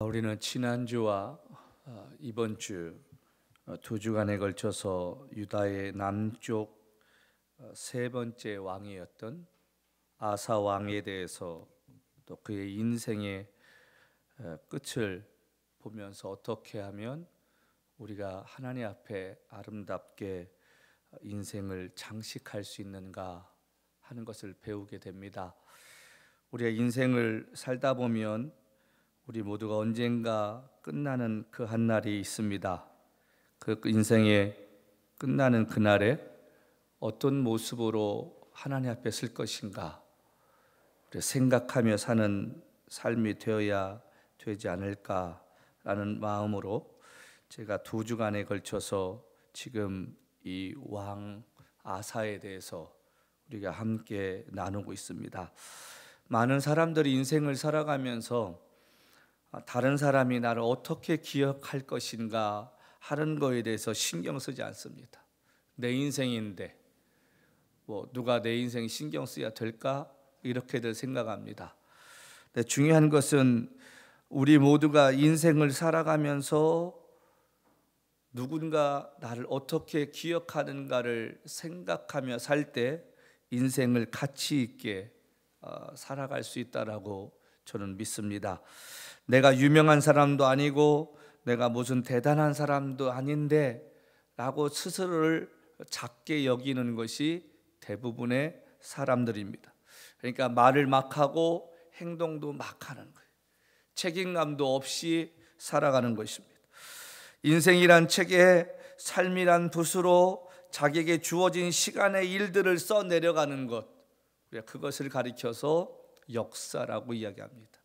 우리는 지난주와 이번 주 두 주간에 걸쳐서 유다의 남쪽 세 번째 왕이었던 아사 왕에 대해서 또 그의 인생의 끝을 보면서 어떻게 하면 우리가 하나님 앞에 아름답게 인생을 장식할 수 있는가 하는 것을 배우게 됩니다. 우리가 인생을 살다 보면 우리 모두가 언젠가 끝나는 그 한 날이 있습니다. 그 인생의 끝나는 그날에 어떤 모습으로 하나님 앞에 설 것인가 생각하며 사는 삶이 되어야 되지 않을까라는 마음으로 제가 두 주간에 걸쳐서 지금 이 왕 아사에 대해서 우리가 함께 나누고 있습니다. 많은 사람들이 인생을 살아가면서 다른 사람이 나를 어떻게 기억할 것인가 하는 거에 대해서 신경 쓰지 않습니다. 내 인생인데 누가 내 인생 신경 써야 될까? 이렇게들 생각합니다. 근데 중요한 것은 우리 모두가 인생을 살아가면서 누군가 나를 어떻게 기억하는가를 생각하며 살 때 인생을 가치 있게 살아갈 수 있다라고 저는 믿습니다. 내가 유명한 사람도 아니고 내가 무슨 대단한 사람도 아닌데 라고 스스로를 작게 여기는 것이 대부분의 사람들입니다. 그러니까 말을 막 하고 행동도 막 하는 거예요. 책임감도 없이 살아가는 것입니다. 인생이란 책에 삶이란 붓으로 자기에게 주어진 시간의 일들을 써내려가는 것, 그것을 가리켜서 역사라고 이야기합니다.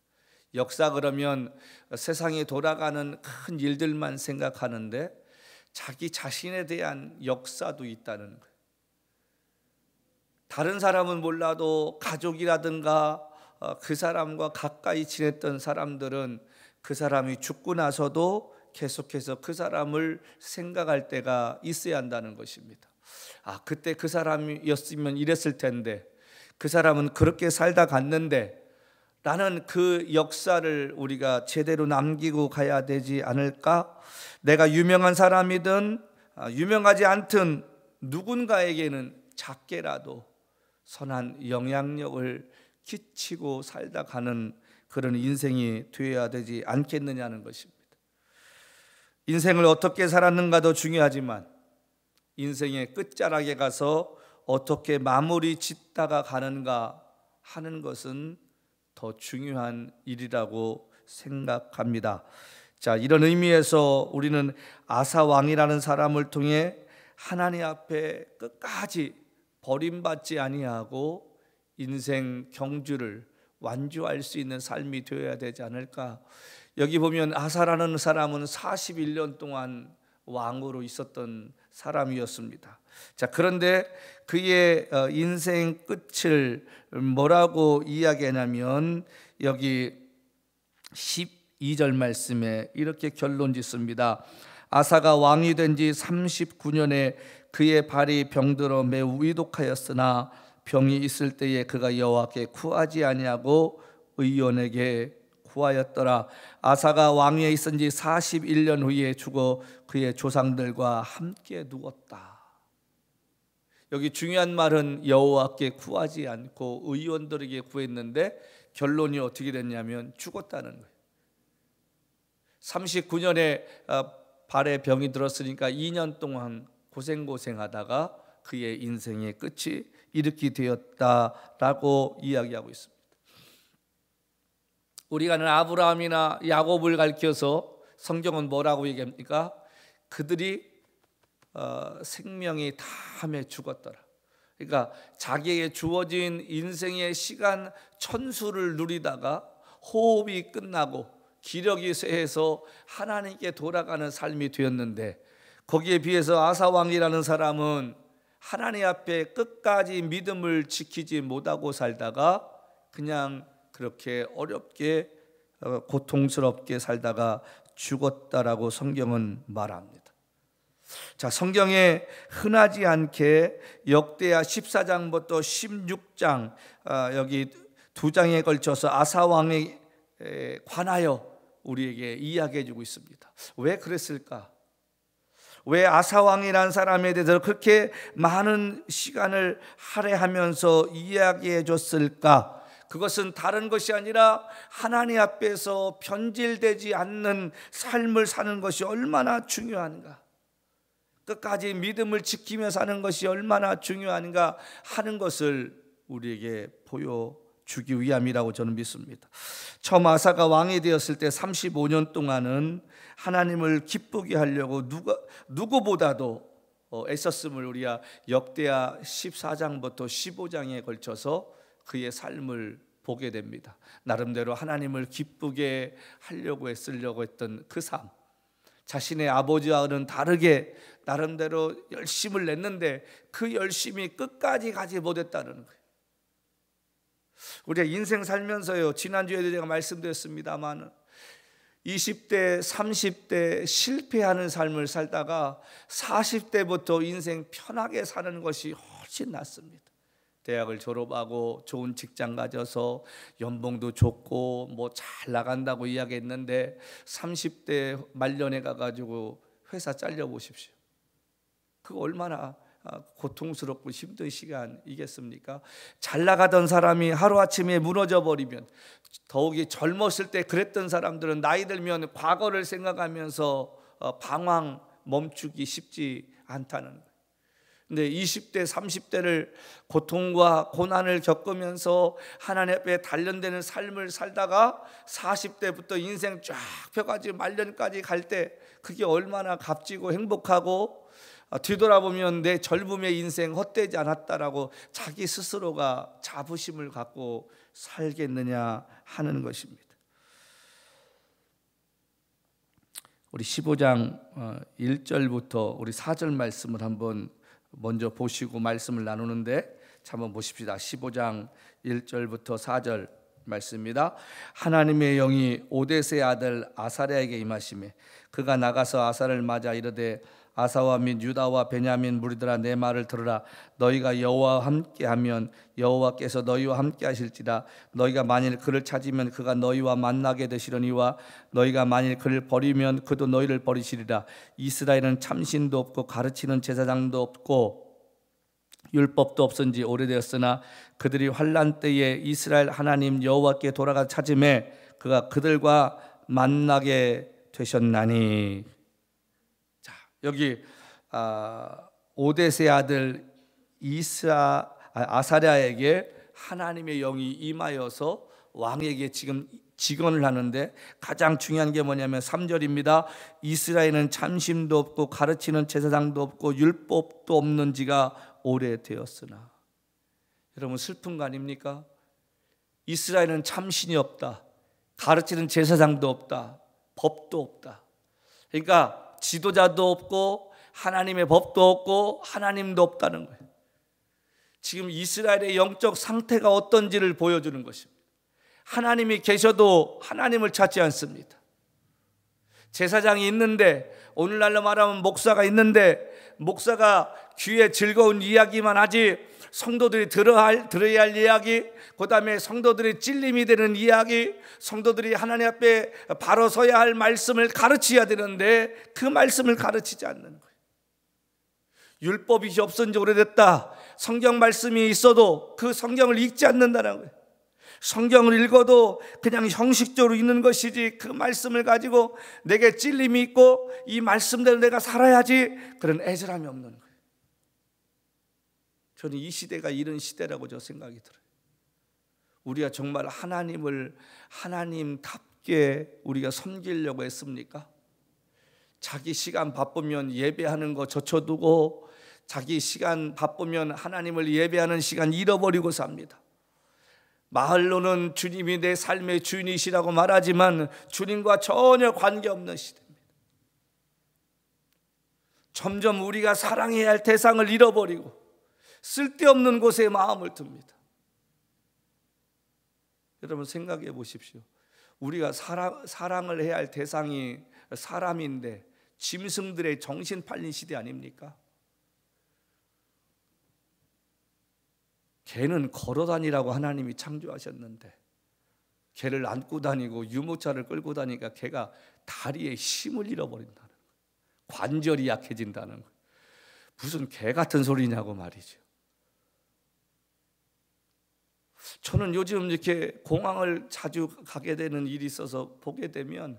역사 그러면 세상이 돌아가는 큰 일들만 생각하는데 자기 자신에 대한 역사도 있다는 거예요. 다른 사람은 몰라도 가족이라든가 그 사람과 가까이 지냈던 사람들은 그 사람이 죽고 나서도 계속해서 그 사람을 생각할 때가 있어야 한다는 것입니다. 그때 그 사람이었으면 이랬을 텐데, 그 사람은 그렇게 살다 갔는데 나는 그 역사를 우리가 제대로 남기고 가야 되지 않을까? 내가 유명한 사람이든 유명하지 않든 누군가에게는 작게라도 선한 영향력을 끼치고 살다 가는 그런 인생이 되어야 되지 않겠느냐는 것입니다. 인생을 어떻게 살았는가도 중요하지만 인생의 끝자락에 가서 어떻게 마무리 짓다가 가는가 하는 것은 더 중요한 일이라고 생각합니다. 자, 이런 의미에서 우리는 아사 왕이라는 사람을 통해 하나님 앞에 끝까지 버림받지 아니하고 인생 경주를 완주할 수 있는 삶이 되어야 되지 않을까. 여기 보면 아사라는 사람은 41년 동안 왕으로 있었던 사람이었습니다. 자, 그런데 그의 인생 끝을 뭐라고 이야기하냐면 여기 12절 말씀에 이렇게 결론 짓습니다. 아사가 왕이 된 지 39년에 그의 발이 병들어 매우 위독하였으나 병이 있을 때에 그가 여호와께 구하지 아니하고 의원에게 구하였더라. 아사가 왕위에 있은 지 41년 후에 죽어 그의 조상들과 함께 누웠다. 여기 중요한 말은 여호와께 구하지 않고 의원들에게 구했는데 결론이 어떻게 됐냐면 죽었다는 거예요. 39년에 발에 병이 들었으니까 2년 동안 고생하다가 그의 인생의 끝이 이렇게 되었다라고 이야기하고 있습니다. 우리가 아는 아브라함이나 야곱을 가리켜서 성경은 뭐라고 얘기합니까? 그들이 생명이 다함에 죽었더라. 그러니까 자기에게 주어진 인생의 시간 천수를 누리다가 호흡이 끝나고 기력이 쇠해서 하나님께 돌아가는 삶이 되었는데, 거기에 비해서 아사 왕이라는 사람은 하나님 앞에 끝까지 믿음을 지키지 못하고 살다가 그냥 그렇게 어렵게 고통스럽게 살다가 죽었다라고 성경은 말합니다. 자, 성경에 흔하지 않게 역대하 14장부터 16장 여기 두 장에 걸쳐서 아사 왕에 관하여 우리에게 이야기해 주고 있습니다. 왜 그랬을까? 왜 아사왕이라는 사람에 대해서 그렇게 많은 시간을 할애하면서 이야기해 줬을까? 그것은 다른 것이 아니라 하나님 앞에서 변질되지 않는 삶을 사는 것이 얼마나 중요한가, 끝까지 믿음을 지키며 사는 것이 얼마나 중요한가 하는 것을 우리에게 보여주기 위함이라고 저는 믿습니다. 처음 아사가 왕이 되었을 때 35년 동안은 하나님을 기쁘게 하려고 누구보다도 애썼음을 우리가 역대하 14장부터 15장에 걸쳐서 그의 삶을 보게 됩니다. 나름대로 하나님을 기쁘게 하려고 애쓰려고 했던 그 삶, 자신의 아버지와는 다르게 나름대로 열심을 냈는데 그 열심이 끝까지 가지 못했다는 거예요. 우리가 인생 살면서요, 지난주에도 제가 말씀드렸습니다만 20대, 30대 실패하는 삶을 살다가 40대부터 인생 편하게 사는 것이 훨씬 낫습니다. 대학을 졸업하고 좋은 직장 가져서 연봉도 좋고 뭐 잘 나간다고 이야기했는데 30대 말년에 가가지고 회사 잘려 보십시오. 그거 얼마나 고통스럽고 힘든 시간이겠습니까? 잘 나가던 사람이 하루아침에 무너져 버리면, 더욱이 젊었을 때 그랬던 사람들은 나이 들면 과거를 생각하면서 방황 멈추기 쉽지 않다는 거예요. 근데 20대, 30대를 고통과 고난을 겪으면서 하나님 앞에 단련되는 삶을 살다가 40대부터 인생 쫙 펴가지고 말년까지 갈 때 그게 얼마나 값지고 행복하고, 뒤돌아보면 내 젊음의 인생 헛되지 않았다라고 자기 스스로가 자부심을 갖고 살겠느냐 하는 것입니다. 우리 15장 1절부터 우리 4절 말씀을 한번 먼저 보시고 말씀을 나누는데, 한번 보십시다. 15장 1절부터 4절 말씀입니다. 하나님의 영이 오뎃의 아들 아사랴에게 임하시매 그가 나가서 아사를 맞아 이르되 아사와 및 유다와 베냐민 무리들아, 내 말을 들으라. 너희가 여호와와 함께하면 여호와께서 너희와 함께하실지라. 너희가 만일 그를 찾으면 그가 너희와 만나게 되시려니와 너희가 만일 그를 버리면 그도 너희를 버리시리라. 이스라엘은 참신도 없고 가르치는 제사장도 없고 율법도 없은 지 오래되었으나 그들이 환난 때에 이스라엘 하나님 여호와께 돌아가 찾음에 그가 그들과 만나게 되셨나니. 여기 오뎃의 아들 아사랴에게 하나님의 영이 임하여서 왕에게 지금 직언을 하는데, 가장 중요한 게 뭐냐면 3절입니다. 이스라엘은 참심도 없고 가르치는 제사장도 없고 율법도 없는 지가 오래되었으나. 여러분, 슬픈 거 아닙니까? 이스라엘은 참신이 없다, 가르치는 제사장도 없다, 법도 없다. 그러니까 지도자도 없고 하나님의 법도 없고 하나님도 없다는 거예요. 지금 이스라엘의 영적 상태가 어떤지를 보여주는 것입니다. 하나님이 계셔도 하나님을 찾지 않습니다. 제사장이 있는데, 오늘날로 말하면 목사가 있는데, 목사가 귀에 즐거운 이야기만 하지 성도들이 들어야 할 이야기, 그 다음에 성도들이 찔림이 되는 이야기, 성도들이 하나님 앞에 바로 서야 할 말씀을 가르쳐야 되는데 그 말씀을 가르치지 않는 거예요. 율법이 없은 지 오래됐다, 성경 말씀이 있어도 그 성경을 읽지 않는다는 거예요. 성경을 읽어도 그냥 형식적으로 읽는 것이지 그 말씀을 가지고 내게 찔림이 있고 이 말씀대로 내가 살아야지, 그런 애절함이 없는 거예요. 저는 이 시대가 이런 시대라고 저 생각이 들어요. 우리가 정말 하나님을 하나님답게 우리가 섬기려고 했습니까? 자기 시간 바쁘면 예배하는 거 젖혀두고, 자기 시간 바쁘면 하나님을 예배하는 시간 잃어버리고 삽니다. 마을로는 주님이 내 삶의 주인이시라고 말하지만 주님과 전혀 관계없는 시대입니다. 점점 우리가 사랑해야 할 대상을 잃어버리고 쓸데없는 곳에 마음을 둡니다. 여러분, 생각해 보십시오. 우리가 사랑을 해야 할 대상이 사람인데 짐승들의 정신 팔린 시대 아닙니까? 개는 걸어다니라고 하나님이 창조하셨는데 개를 안고 다니고 유모차를 끌고 다니니까 개가 다리에 힘을 잃어버린다는 거예요. 관절이 약해진다는 거예요. 무슨 개 같은 소리냐고 말이죠. 저는 요즘 이렇게 공항을 자주 가게 되는 일이 있어서 보게 되면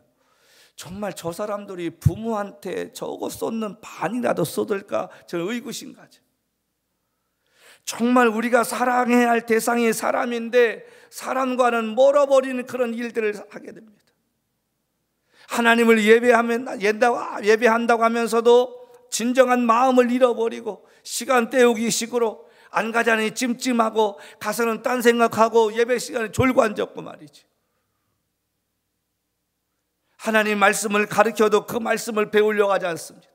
정말 저 사람들이 부모한테 저거 쏟는 반이라도 쏟을까 저는 의구심 가죠. 정말 우리가 사랑해야 할 대상이 사람인데 사람과는 멀어버리는 그런 일들을 하게 됩니다. 하나님을 예배한다고 하면서도 진정한 마음을 잃어버리고 시간 때우기 식으로 안 가자니 찜찜하고 가서는 딴 생각하고 예배 시간에 졸고 앉았고 말이지. 하나님 말씀을 가르쳐도 그 말씀을 배우려고 하지 않습니다.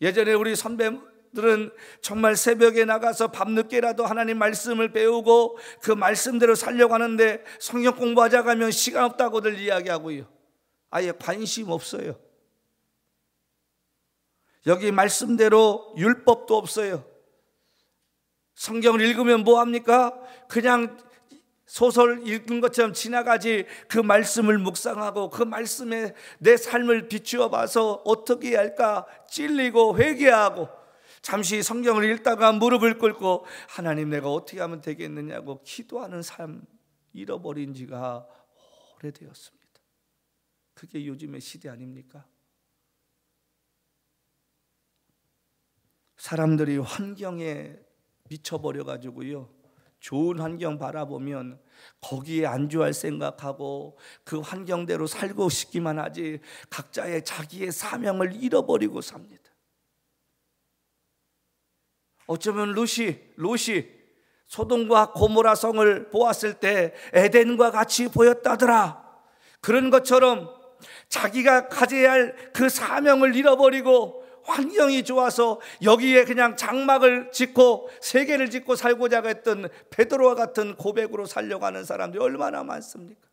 예전에 우리 선배들은 정말 새벽에 나가서 밤늦게라도 하나님 말씀을 배우고 그 말씀대로 살려고 하는데 성경 공부하자고 하면 시간 없다고들 이야기하고요. 아예 관심 없어요. 여기 말씀대로 율법도 없어요. 성경을 읽으면 뭐합니까? 그냥 소설 읽은 것처럼 지나가지 그 말씀을 묵상하고 그 말씀에 내 삶을 비추어 봐서 어떻게 해야 할까 찔리고 회개하고 잠시 성경을 읽다가 무릎을 꿇고 하나님 내가 어떻게 하면 되겠느냐고 기도하는 삶 잃어버린 지가 오래되었습니다. 그게 요즘의 시대 아닙니까? 사람들이 환경에 미쳐버려가지고요, 좋은 환경 바라보면 거기에 안주할 생각하고 그 환경대로 살고 싶기만 하지 각자의 자기의 사명을 잃어버리고 삽니다. 어쩌면 롯이 소돔과 고모라 성을 보았을 때 에덴과 같이 보였다더라. 그런 것처럼 자기가 가져야 할 그 사명을 잃어버리고 환경이 좋아서 여기에 그냥 장막을 짓고 세계를 짓고 살고자 했던 베드로와 같은 고백으로 살려고 하는 사람들이 얼마나 많습니까?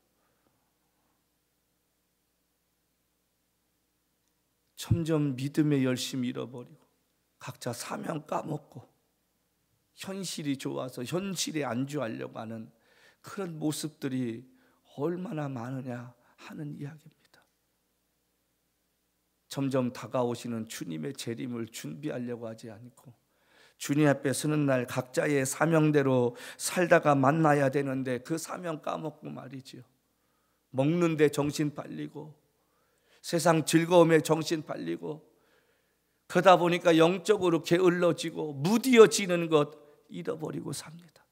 점점 믿음의 열심 잃어버리고 각자 사명 까먹고 현실이 좋아서 현실에 안주하려고 하는 그런 모습들이 얼마나 많으냐 하는 이야기입니다. 점점 다가오시는 주님의 재림을 준비하려고 하지 않고 주님 앞에 서는 날 각자의 사명대로 살다가 만나야 되는데 그 사명 까먹고 말이죠. 먹는 데 정신 팔리고 세상 즐거움에 정신 팔리고 그러다 보니까 영적으로 게을러지고 무디어지는 것 잃어버리고 삽니다.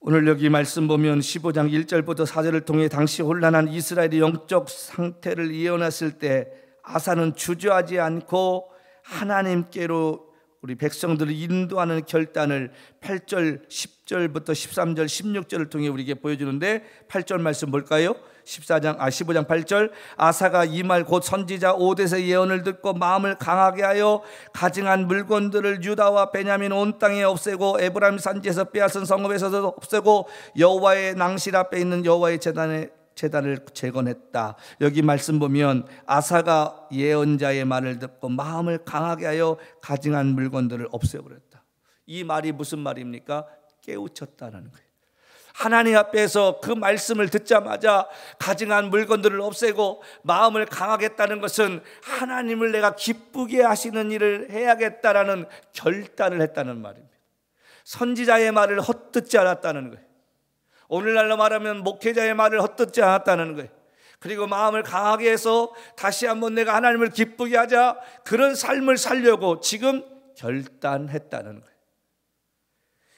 오늘 여기 말씀 보면 15장 1절부터 4절을 통해 당시 혼란한 이스라엘의 영적 상태를 예언했을 때 아사는 주저하지 않고 하나님께로 우리 백성들을 인도하는 결단을 8절, 10절부터 13절, 16절을 통해 우리에게 보여주는데 8절 말씀 볼까요? 15장 8절 아사가 이 말 곧 선지자 오뎃의 예언을 듣고 마음을 강하게 하여 가증한 물건들을 유다와 베냐민 온 땅에 없애고 에브라임 산지에서 빼앗은 성읍에서도 없애고 여호와의 낭실 앞에 있는 여호와의 제단을 재건했다. 여기 말씀 보면 아사가 예언자의 말을 듣고 마음을 강하게 하여 가증한 물건들을 없애버렸다. 이 말이 무슨 말입니까? 깨우쳤다는 거예요. 하나님 앞에서 그 말씀을 듣자마자 가증한 물건들을 없애고 마음을 강하겠다는 것은 하나님을 내가 기쁘게 하시는 일을 해야겠다라는 결단을 했다는 말입니다. 선지자의 말을 헛듣지 않았다는 거예요. 오늘날로 말하면 목회자의 말을 헛듣지 않았다는 거예요. 그리고 마음을 강하게 해서 다시 한번 내가 하나님을 기쁘게 하자, 그런 삶을 살려고 지금 결단했다는 거예요.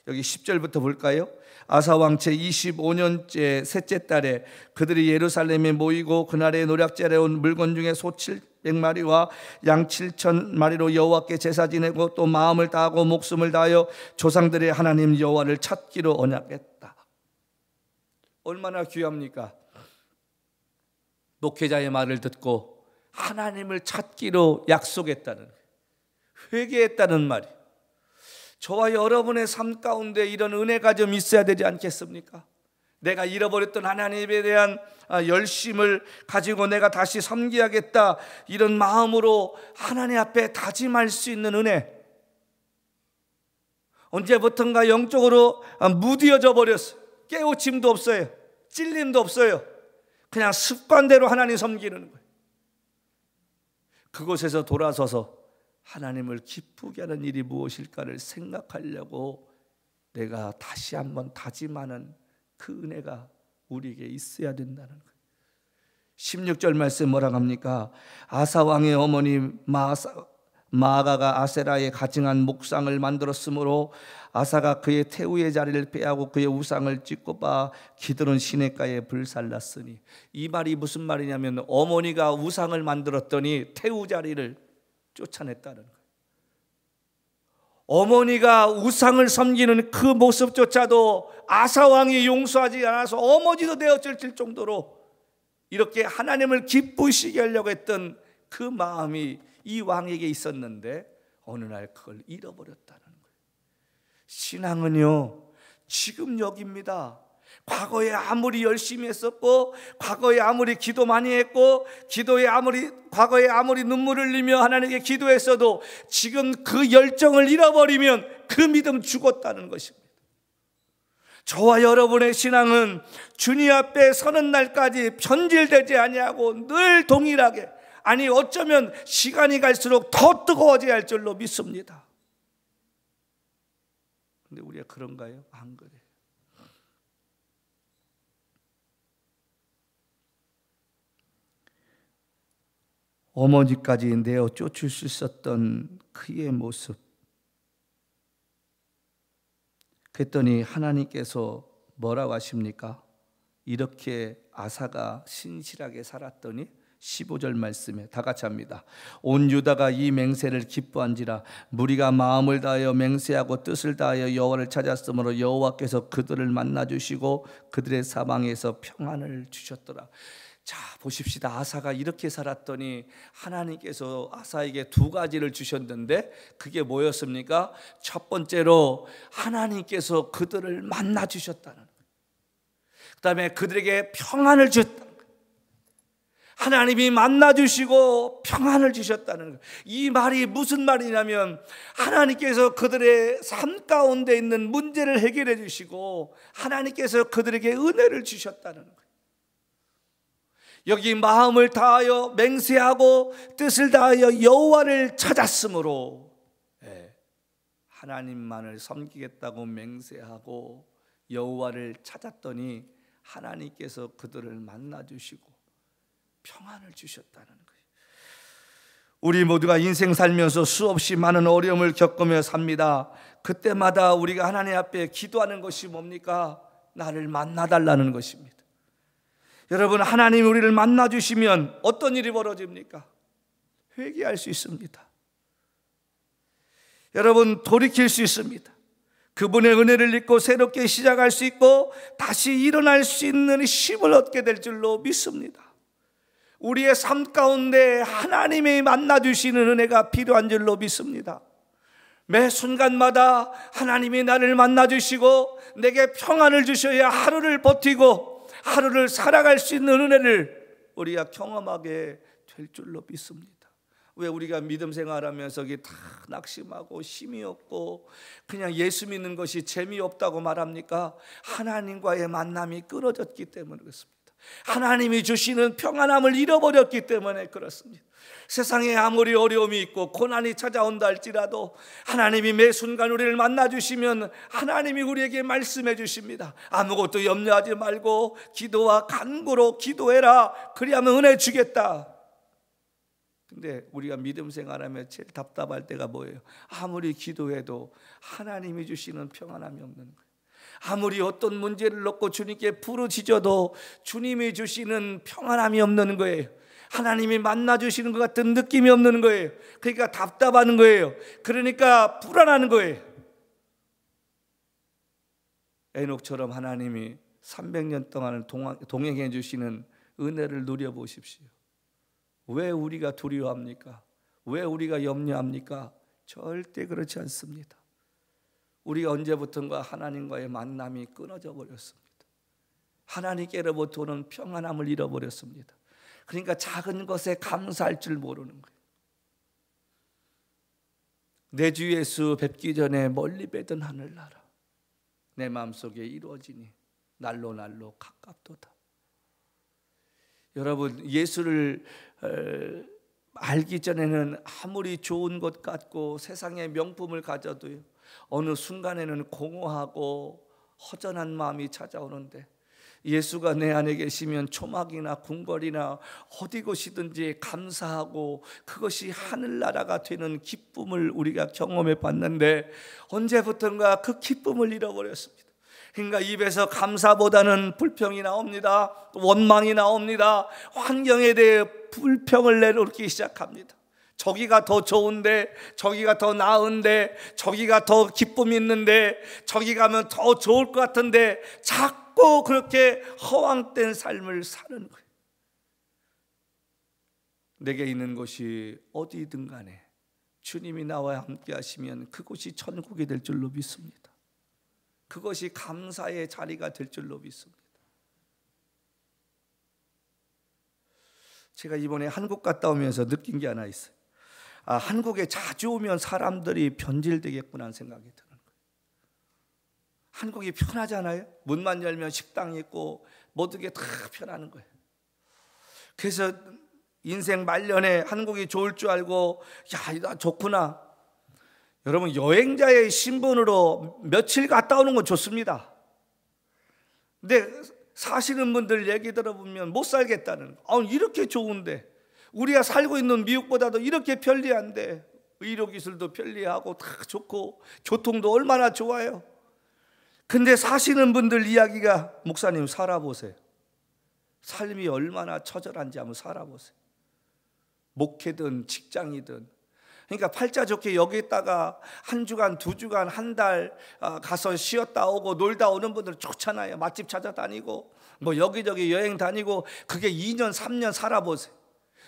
여기 10절부터 볼까요? 아사 왕 제 25년째 셋째 달에 그들이 예루살렘에 모이고 그날에 노략자리에 온 물건 중에 소 700마리와 양 7,000마리로 여호와께 제사 지내고 또 마음을 다하고 목숨을 다하여 조상들의 하나님 여호와를 찾기로 언약했다. 얼마나 귀합니까? 목회자의 말을 듣고 하나님을 찾기로 약속했다는, 회개했다는 말이, 저와 여러분의 삶 가운데 이런 은혜가 좀 있어야 되지 않겠습니까? 내가 잃어버렸던 하나님에 대한 열심을 가지고 내가 다시 섬기야겠다, 이런 마음으로 하나님 앞에 다짐할 수 있는 은혜. 언제부턴가 영적으로 무뎌져 버렸어요. 깨우침도 없어요. 찔림도 없어요. 그냥 습관대로 하나님 섬기는 거예요. 그곳에서 돌아서서 하나님을 기쁘게 하는 일이 무엇일까를 생각하려고 내가 다시 한번 다짐하는 그 은혜가 우리에게 있어야 된다는 거예요. 16절 말씀 뭐라고 합니까? 아사 왕의 어머니 마아가가 아세라에 가증한 목상을 만들었으므로 아사가 그의 태우의 자리를 빼하고 그의 우상을 찍고 봐 기드론 시냇가에 불살랐으니, 이 말이 무슨 말이냐면 어머니가 우상을 만들었더니 태우 자리를 쫓아냈다는 거예요. 어머니가 우상을 섬기는 그 모습조차도 아사 왕이 용서하지 않아서 어머니도 내어질 정도로 이렇게 하나님을 기쁘시게 하려고 했던 그 마음이 이 왕에게 있었는데 어느 날 그걸 잃어버렸다는 거예요. 신앙은요, 지금 여기입니다. 과거에 아무리 열심히 했었고, 과거에 아무리 기도 많이 했고, 과거에 아무리 눈물을 흘리며 하나님께 기도했어도 지금 그 열정을 잃어버리면 그 믿음 죽었다는 것입니다. 저와 여러분의 신앙은 주님 앞에 서는 날까지 변질되지 아니하고 늘 동일하게, 아니 어쩌면 시간이 갈수록 더 뜨거워져야 할 줄로 믿습니다. 근데 우리가 그런가요? 안 그래요. 어머니까지 내어 쫓을 수 있었던 그의 모습, 그랬더니 하나님께서 뭐라고 하십니까? 이렇게 아사가 신실하게 살았더니 15절 말씀에 다 같이 합니다. 온 유다가 이 맹세를 기뻐한지라 무리가 마음을 다하여 맹세하고 뜻을 다하여 여호와를 찾았으므로 여호와께서 그들을 만나 주시고 그들의 사방에서 평안을 주셨더라. 자, 보십시다. 아사가 이렇게 살았더니 하나님께서 아사에게 두 가지를 주셨는데 그게 뭐였습니까? 첫 번째로 하나님께서 그들을 만나 주셨다는 거예요. 그 다음에 그들에게 평안을 주셨다. 하나님이 만나 주시고 평안을 주셨다는 거예요. 이 말이 무슨 말이냐면 하나님께서 그들의 삶 가운데 있는 문제를 해결해 주시고 하나님께서 그들에게 은혜를 주셨다는 거예요. 여기 마음을 다하여 맹세하고 뜻을 다하여 여호와를 찾았으므로, 하나님만을 섬기겠다고 맹세하고 여호와를 찾았더니 하나님께서 그들을 만나 주시고 평안을 주셨다는 거예요. 우리 모두가 인생 살면서 수없이 많은 어려움을 겪으며 삽니다. 그때마다 우리가 하나님 앞에 기도하는 것이 뭡니까? 나를 만나달라는 것입니다. 여러분, 하나님이 우리를 만나 주시면 어떤 일이 벌어집니까? 회개할 수 있습니다. 여러분, 돌이킬 수 있습니다. 그분의 은혜를 입고 새롭게 시작할 수 있고 다시 일어날 수 있는 힘을 얻게 될 줄로 믿습니다. 우리의 삶 가운데 하나님이 만나 주시는 은혜가 필요한 줄로 믿습니다. 매 순간마다 하나님이 나를 만나 주시고 내게 평안을 주셔야 하루를 버티고 하루를 살아갈 수 있는 은혜를 우리가 경험하게 될 줄로 믿습니다. 왜 우리가 믿음 생활하면서 다 낙심하고 힘이 없고 그냥 예수 믿는 것이 재미없다고 말합니까? 하나님과의 만남이 끊어졌기 때문에 그렇습니다. 하나님이 주시는 평안함을 잃어버렸기 때문에 그렇습니다. 세상에 아무리 어려움이 있고 고난이 찾아온다 할지라도 하나님이 매 순간 우리를 만나 주시면 하나님이 우리에게 말씀해 주십니다. 아무것도 염려하지 말고 기도와 간구로 기도해라. 그리하면 은혜 주겠다. 근데 우리가 믿음 생활하면 제일 답답할 때가 뭐예요? 아무리 기도해도 하나님이 주시는 평안함이 없는 거예요. 아무리 어떤 문제를 놓고 주님께 부르짖어도 주님이 주시는 평안함이 없는 거예요. 하나님이 만나 주시는 것 같은 느낌이 없는 거예요. 그러니까 답답한 거예요. 그러니까 불안한 거예요. 에녹처럼 하나님이 300년 동안을 동행해 주시는 은혜를 누려보십시오. 왜 우리가 두려워합니까? 왜 우리가 염려합니까? 절대 그렇지 않습니다. 우리가 언제부턴가 하나님과의 만남이 끊어져 버렸습니다. 하나님께로부터 오는 평안함을 잃어버렸습니다. 그러니까 작은 것에 감사할 줄 모르는 거예요. 내 주 예수 뵙기 전에 멀리 뵈던 하늘나라 내 마음속에 이루어지니 날로 날로 가깝도다. 여러분, 예수를 알기 전에는 아무리 좋은 것 같고 세상의 명품을 가져도요, 어느 순간에는 공허하고 허전한 마음이 찾아오는데, 예수가 내 안에 계시면 초막이나 궁궐이나 어디 곳이든지 감사하고 그것이 하늘나라가 되는 기쁨을 우리가 경험해 봤는데, 언제부턴가 그 기쁨을 잃어버렸습니다. 그러니까 입에서 감사보다는 불평이 나옵니다. 원망이 나옵니다. 환경에 대해 불평을 내놓기 시작합니다. 저기가 더 좋은데, 저기가 더 나은데, 저기가 더 기쁨이 있는데, 저기 가면 더 좋을 것 같은데, 자꾸 그렇게 허황된 삶을 사는 거예요. 내게 있는 곳이 어디든 간에 주님이 나와 함께 하시면 그곳이 천국이 될 줄로 믿습니다. 그것이 감사의 자리가 될 줄로 믿습니다. 제가 이번에 한국 갔다 오면서 느낀 게 하나 있어요. 한국에 자주 오면 사람들이 변질되겠구나 하는 생각이 드는 거예요. 한국이 편하잖아요. 문만 열면 식당이 있고 모든 게 다 편하는 거예요. 그래서 인생 말년에 한국이 좋을 줄 알고, 야, 나 좋구나. 여러분, 여행자의 신분으로 며칠 갔다 오는 건 좋습니다. 근데 사시는 분들 얘기 들어보면 못 살겠다는 거. 이렇게 좋은데, 우리가 살고 있는 미국보다도 이렇게 편리한데, 의료기술도 편리하고 다 좋고 교통도 얼마나 좋아요. 근데 사시는 분들 이야기가, 목사님 살아보세요. 삶이 얼마나 처절한지 한번 살아보세요. 목회든 직장이든. 그러니까 팔자 좋게 여기 있다가 한 주간, 두 주간, 한 달 가서 쉬었다 오고 놀다 오는 분들 좋잖아요. 맛집 찾아다니고 뭐 여기저기 여행 다니고. 그게 2년, 3년 살아보세요.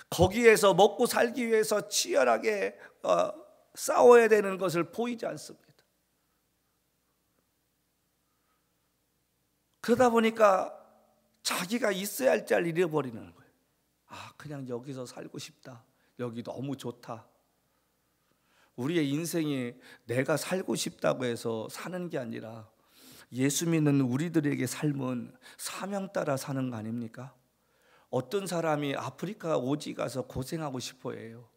거기에서 먹고 살기 위해서 치열하게 싸워야 되는 것을 보이지 않습니다. 그러다 보니까 자기가 있어야 할 자를 잃어버리는 거예요. 그냥 여기서 살고 싶다. 여기 너무 좋다. 우리의 인생이 내가 살고 싶다고 해서 사는 게 아니라, 예수 믿는 우리들에게 삶은 사명 따라 사는 거 아닙니까? 어떤 사람이 아프리카 오지 가서 고생하고 싶어 해요.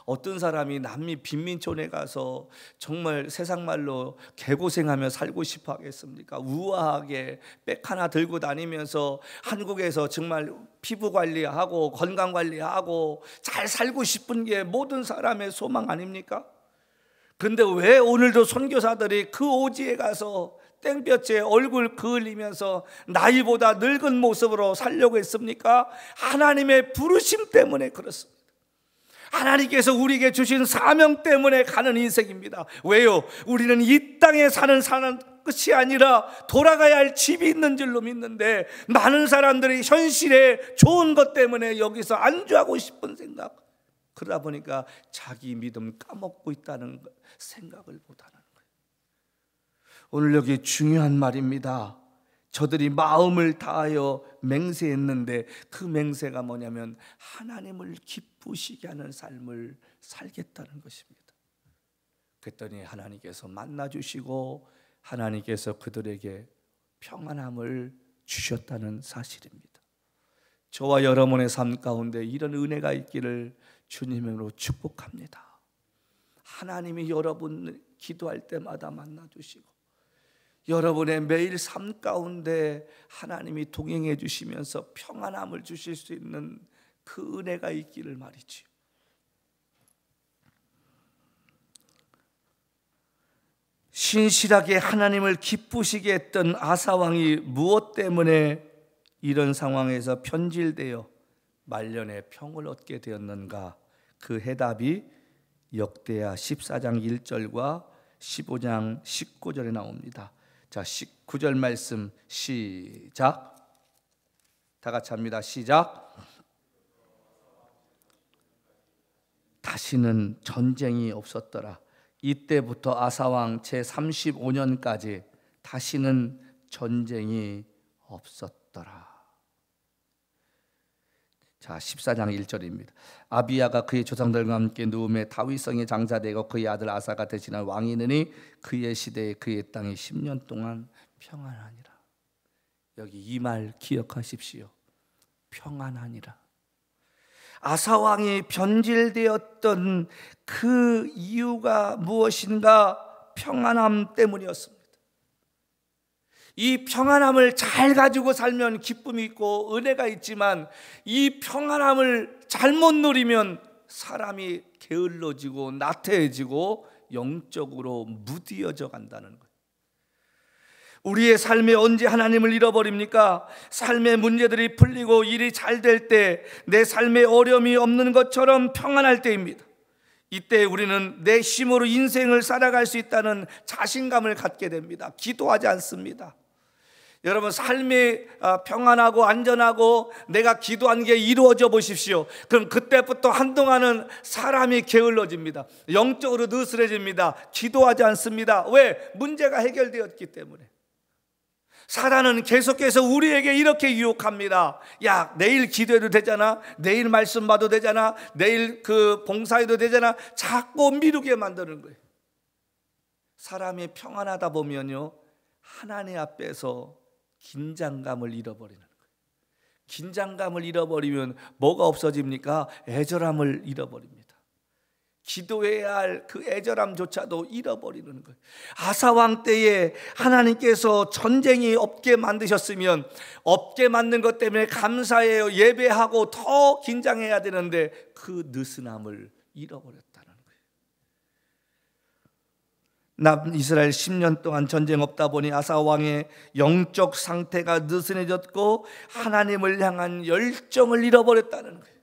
어떤 사람이 남미 빈민촌에 가서 정말 세상 말로 개고생하며 살고 싶어 하겠습니까? 우아하게 백 하나 들고 다니면서 한국에서 정말 피부 관리하고 건강 관리하고 잘 살고 싶은 게 모든 사람의 소망 아닙니까? 근데 왜 오늘도 선교사들이 그 오지에 가서 땡볕에 얼굴 그을리면서 나이보다 늙은 모습으로 살려고 했습니까? 하나님의 부르심 때문에 그렇습니다. 하나님께서 우리에게 주신 사명 때문에 가는 인생입니다. 왜요? 우리는 이 땅에 사는 끝이 아니라 돌아가야 할 집이 있는 줄로 믿는데, 많은 사람들이 현실에 좋은 것 때문에 여기서 안주하고 싶은 생각, 그러다 보니까 자기 믿음 까먹고 있다는 생각을 못하는 거예요. 오늘 여기 중요한 말입니다. 저들이 마음을 다하여 맹세했는데, 그 맹세가 뭐냐면 하나님을 기쁘시게 하는 삶을 살겠다는 것입니다. 그랬더니 하나님께서 만나주시고 하나님께서 그들에게 평안함을 주셨다는 사실입니다. 저와 여러분의 삶 가운데 이런 은혜가 있기를 주님으로 축복합니다. 하나님이 여러분 기도할 때마다 만나주시고, 여러분의 매일 삶 가운데 하나님이 동행해 주시면서 평안함을 주실 수 있는 그 은혜가 있기를 말이죠. 신실하게 하나님을 기쁘시게 했던 아사 왕이 무엇 때문에 이런 상황에서 편질되어 말년에 평을 얻게 되었는가? 그 해답이 역대하 14장 1절과 15장 19절에 나옵니다. 자, 19절 말씀 시작. 다 같이 합니다. 시작. 다시는 전쟁이 없었더라. 이때부터 아사왕 제35년까지 다시는 전쟁이 없었더라. 자, 14장 1절입니다. 아비야가 그의 조상들과 함께 누움에 다윗성에 장사되고 그의 아들 아사가 대신한 왕이 있으니 그의 시대에 그의 땅이 10년 동안 평안하니라. 여기 이 말 기억하십시오. 평안하니라. 아사 왕이 변질되었던 그 이유가 무엇인가? 평안함 때문이었습니다. 이 평안함을 잘 가지고 살면 기쁨이 있고 은혜가 있지만 이 평안함을 잘못 누리면 사람이 게을러지고 나태해지고 영적으로 무디어져 간다는 거예요. 우리의 삶에 언제 하나님을 잃어버립니까? 삶의 문제들이 풀리고 일이 잘 될 때, 내 삶에 어려움이 없는 것처럼 평안할 때입니다. 이때 우리는 내 힘으로 인생을 살아갈 수 있다는 자신감을 갖게 됩니다. 기도하지 않습니다. 여러분, 삶이 평안하고 안전하고 내가 기도한 게 이루어져 보십시오. 그럼 그때부터 한동안은 사람이 게을러집니다. 영적으로 느슨해집니다. 기도하지 않습니다. 왜? 문제가 해결되었기 때문에. 사단은 계속해서 우리에게 이렇게 유혹합니다. 야, 내일 기도해도 되잖아, 내일 말씀 봐도 되잖아, 내일 그 봉사해도 되잖아. 자꾸 미루게 만드는 거예요. 사람이 평안하다 보면요, 하나님 앞에서 긴장감을 잃어버리는 거예요. 긴장감을 잃어버리면 뭐가 없어집니까? 애절함을 잃어버립니다. 기도해야 할 그 애절함조차도 잃어버리는 거예요. 아사왕 때에 하나님께서 전쟁이 없게 만드셨으면 없게 만든 것 때문에 감사해요, 예배하고 더 긴장해야 되는데 그 느슨함을 잃어버렸다는 거예요. 남이스라엘 10년 동안 전쟁 없다 보니 아사왕의 영적 상태가 느슨해졌고 하나님을 향한 열정을 잃어버렸다는 거예요.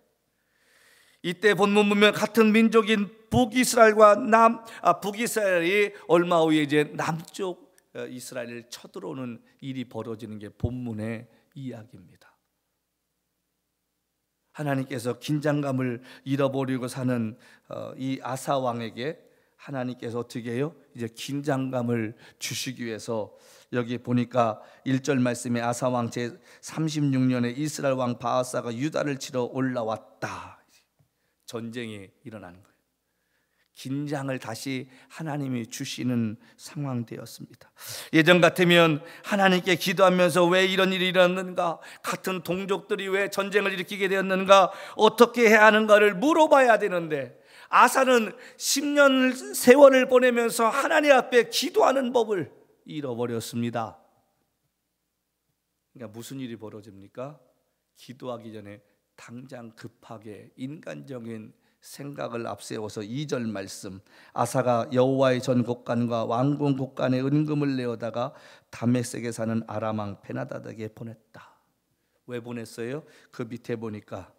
이때 본문 보면 같은 민족인 북이스라엘이 얼마 후에 이제 남쪽 이스라엘을 쳐들어오는 일이 벌어지는 게 본문의 이야기입니다. 하나님께서 긴장감을 잃어버리고 사는 이 아사 왕에게 하나님께서 어떻게 해요? 이제 긴장감을 주시기 위해서 여기 보니까 1절 말씀에 아사 왕 제 36년에 이스라엘 왕 바하사가 유다를 치러 올라왔다. 전쟁이 일어나는 거예요. 긴장을 다시 하나님이 주시는 상황되었습니다. 예전 같으면 하나님께 기도하면서 왜 이런 일이 일어났는가, 같은 동족들이 왜 전쟁을 일으키게 되었는가, 어떻게 해야 하는가를 물어봐야 되는데 아사는 10년 세월을 보내면서 하나님 앞에 기도하는 법을 잃어버렸습니다. 그러니까 무슨 일이 벌어집니까? 기도하기 전에 당장 급하게 인간적인 생각을 앞세워서 2절 말씀, 아사가 여호와의 전 곡간과 왕궁 곡간에 은금을 내어다가 다메섹에 사는 아람 왕 베나다드에게 보냈다. 왜 보냈어요? 그 밑에 보니까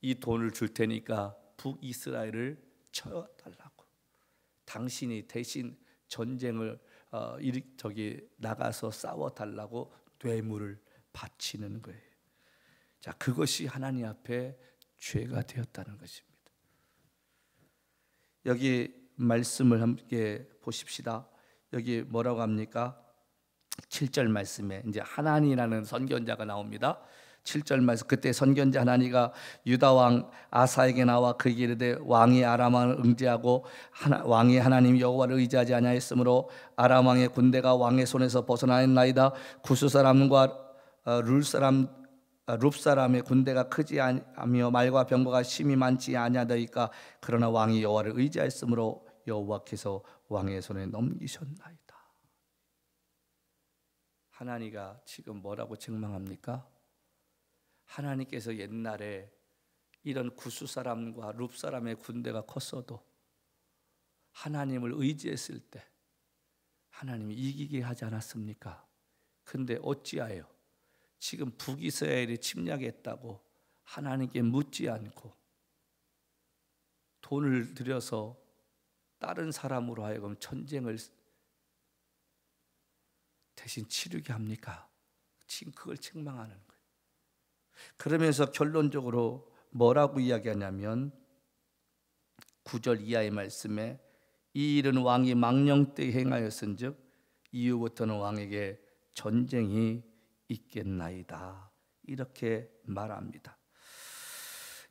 이 돈을 줄 테니까 북이스라엘을 쳐달라고, 당신이 대신 전쟁을 나가서 싸워달라고 뇌물을 바치는 거예요. 자, 그것이 하나님 앞에 죄가 되었다는 것입니다. 여기 말씀을 함께 보십시다. 여기 뭐라고 합니까? 7절 말씀에 이제 하나니라는 선견자가 나옵니다. 7절 말씀, 그때 선견자 하나니가 유다 왕 아사에게 나와 그에게 이르되 왕이 아람 왕을 응지하고 왕이 하나님 여호와를 의지하지 아니하였으므로 아람 왕의 군대가 왕의 손에서 벗어나였나이다. 구스 사람과 룹 사람의 군대가 크지 아니하며 말과 병거가 심히 많지 아니하더이까 그러나 왕이 여호와를 의지하였으므로 여호와께서 왕의 손에 넘기셨나이다. 하나니가 지금 뭐라고 책망합니까? 하나님께서 옛날에 이런 구스 사람과 룹 사람의 군대가 컸어도 하나님을 의지했을 때 하나님이 이기게 하지 않았습니까? 근데 어찌하여 지금 북이스라엘이 침략했다고 하나님께 묻지 않고 돈을 들여서 다른 사람으로 하여금 전쟁을 대신 치르게 합니까? 지금 그걸 책망하는 거예요. 그러면서 결론적으로 뭐라고 이야기하냐면 9절 이하의 말씀에 이 일은 왕이 망령 때 행하였은즉 이후부터는 왕에게 전쟁이 있겠나이다, 이렇게 말합니다.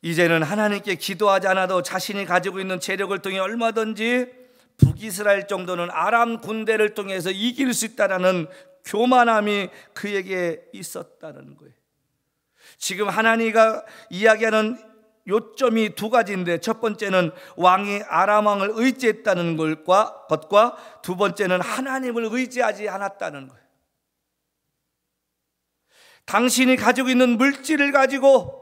이제는 하나님께 기도하지 않아도 자신이 가지고 있는 재력을 통해 얼마든지 북이스라엘 정도는 아람 군대를 통해서 이길 수 있다는 교만함이 그에게 있었다는 거예요. 지금 하나님과 이야기하는 요점이 두 가지인데, 첫 번째는 왕이 아람 왕을 의지했다는 것과 두 번째는 하나님을 의지하지 않았다는 거예요. 당신이 가지고 있는 물질을 가지고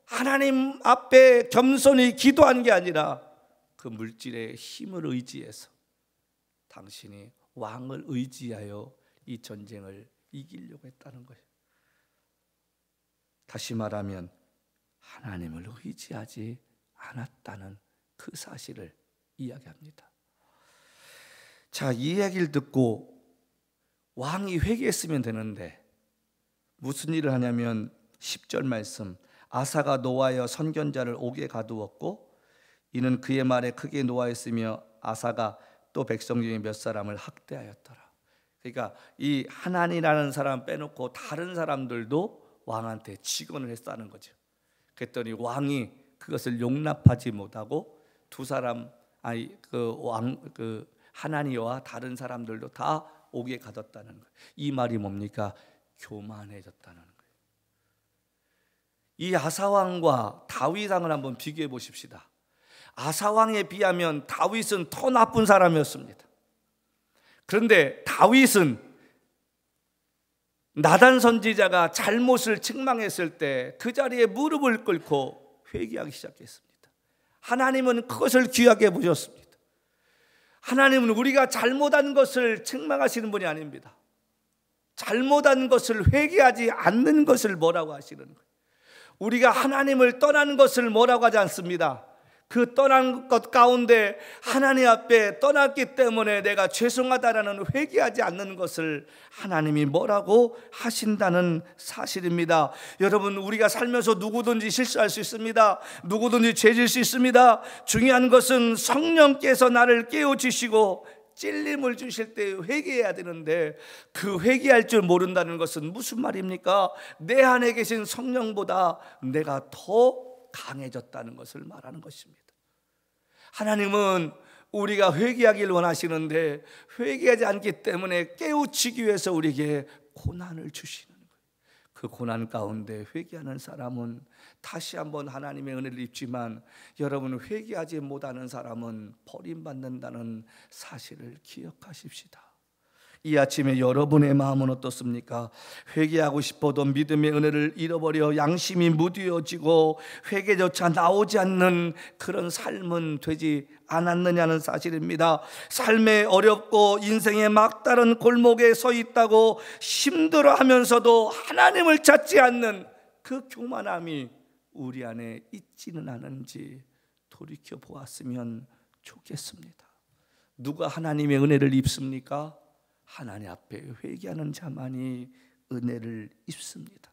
하나님 앞에 겸손히 기도한 게 아니라 그 물질의 힘을 의지해서 당신이 왕을 의지하여 이 전쟁을 이기려고 했다는 거예요. 다시 말하면 하나님을 의지하지 않았다는 그 사실을 이야기합니다. 자, 이 이야기를 듣고 왕이 회개했으면 되는데 무슨 일을 하냐면 10절 말씀, 아사가 노하여 선견자를 옥에 가두었고 이는 그의 말에 크게 노하였으며 아사가 또 백성 중에 몇 사람을 학대하였더라. 그러니까 이 하난이라는 사람 빼놓고 다른 사람들도 왕한테 직언을 했다는 거죠. 그랬더니 왕이 그것을 용납하지 못하고 두 사람, 그 하나니와 다른 사람들도 다 옥에 가뒀다는 거예요. 이 말이 뭡니까? 교만해졌다는 거예요. 이 아사왕과 다윗왕을 한번 비교해 보십시다. 아사왕에 비하면 다윗은 더 나쁜 사람이었습니다. 그런데 다윗은 나단 선지자가 잘못을 책망했을 때 그 자리에 무릎을 꿇고 회개하기 시작했습니다. 하나님은 그것을 귀하게 보셨습니다. 하나님은 우리가 잘못한 것을 책망하시는 분이 아닙니다. 잘못한 것을 회개하지 않는 것을 뭐라고 하시는 거예요. 우리가 하나님을 떠나는 것을 뭐라고 하지 않습니다. 그 떠난 것 가운데 하나님 앞에 떠났기 때문에 내가 죄송하다라는 회개하지 않는 것을 하나님이 뭐라고 하신다는 사실입니다. 여러분, 우리가 살면서 누구든지 실수할 수 있습니다. 누구든지 죄질 수 있습니다. 중요한 것은 성령께서 나를 깨우치시고 찔림을 주실 때 회개해야 되는데 그 회개할 줄 모른다는 것은 무슨 말입니까? 내 안에 계신 성령보다 내가 더 강해졌다는 것을 말하는 것입니다. 하나님은 우리가 회개하기를 원하시는데 회개하지 않기 때문에 깨우치기 위해서 우리에게 고난을 주시는 거예요. 그 고난 가운데 회개하는 사람은 다시 한번 하나님의 은혜를 입지만 여러분, 회개하지 못하는 사람은 버림받는다는 사실을 기억하십시다. 이 아침에 여러분의 마음은 어떻습니까? 회개하고 싶어도 믿음의 은혜를 잃어버려 양심이 무뎌지고 회개조차 나오지 않는 그런 삶은 되지 않았느냐는 사실입니다. 삶에 어렵고 인생의 막다른 골목에 서 있다고 힘들어하면서도 하나님을 찾지 않는 그 교만함이 우리 안에 있지는 않은지 돌이켜 보았으면 좋겠습니다. 누가 하나님의 은혜를 입습니까? 하나님 앞에 회개하는 자만이 은혜를 입습니다.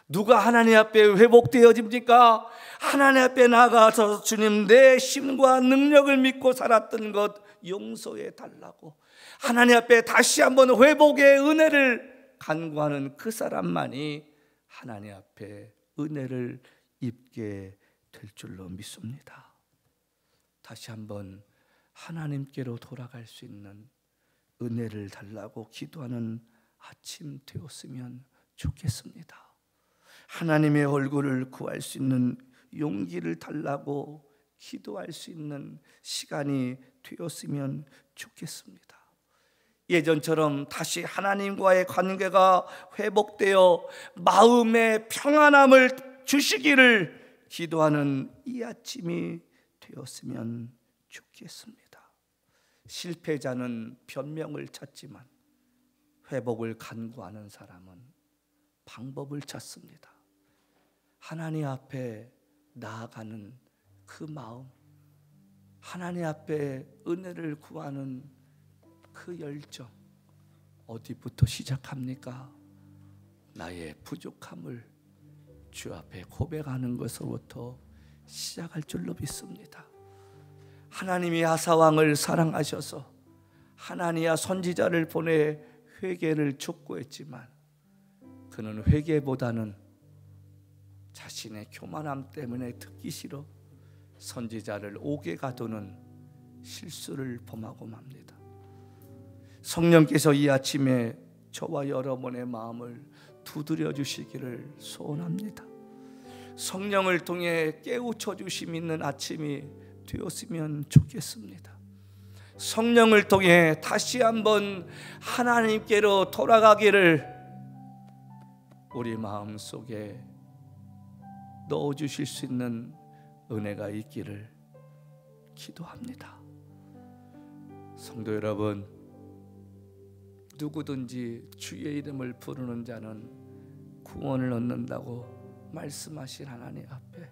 누가 하나님 앞에 회복되어집니까? 하나님 앞에 나가서 주님, 내 힘과 능력을 믿고 살았던 것 용서해 달라고 하나님 앞에 다시 한번 회복의 은혜를 간구하는 그 사람만이 하나님 앞에 은혜를 입게 될 줄로 믿습니다. 다시 한번 하나님께로 돌아갈 수 있는 은혜를 달라고 기도하는 아침 되었으면 좋겠습니다. 하나님의 얼굴을 구할 수 있는 용기를 달라고 기도할 수 있는 시간이 되었으면 좋겠습니다. 예전처럼 다시 하나님과의 관계가 회복되어 마음의 평안함을 주시기를 기도하는 이 아침이 되었으면 좋겠습니다. 실패자는 변명을 찾지만 회복을 간구하는 사람은 방법을 찾습니다. 하나님 앞에 나아가는 그 마음, 하나님 앞에 은혜를 구하는 그 열정, 어디부터 시작합니까? 나의 부족함을 주 앞에 고백하는 것으로부터 시작할 줄로 믿습니다. 하나님이 아사왕을 사랑하셔서 하나니야 선지자를 보내 회개를 촉구했지만 그는 회개보다는 자신의 교만함 때문에 듣기 싫어 선지자를 옥에 가두는 실수를 범하고 맙니다. 성령께서 이 아침에 저와 여러분의 마음을 두드려 주시기를 소원합니다. 성령을 통해 깨우쳐 주심 있는 아침이 되었으면 좋겠습니다. 성령을 통해 다시 한번 하나님께로 돌아가기를 우리 마음속에 넣어주실 수 있는 은혜가 있기를 기도합니다. 성도 여러분, 누구든지 주의 이름을 부르는 자는 구원을 얻는다고 말씀하신 하나님 앞에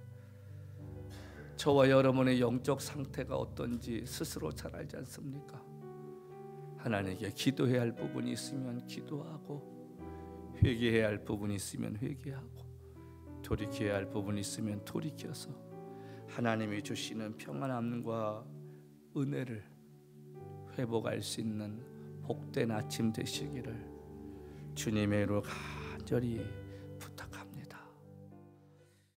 저와 여러분의 영적 상태가 어떤지 스스로 잘 알지 않습니까? 하나님께 기도해야 할 부분이 있으면 기도하고, 회개해야 할 부분이 있으면 회개하고, 돌이켜야 할 부분이 있으면 돌이켜서 하나님이 주시는 평안함과 은혜를 회복할 수 있는 복된 아침 되시기를 주님의 이름으로 간절히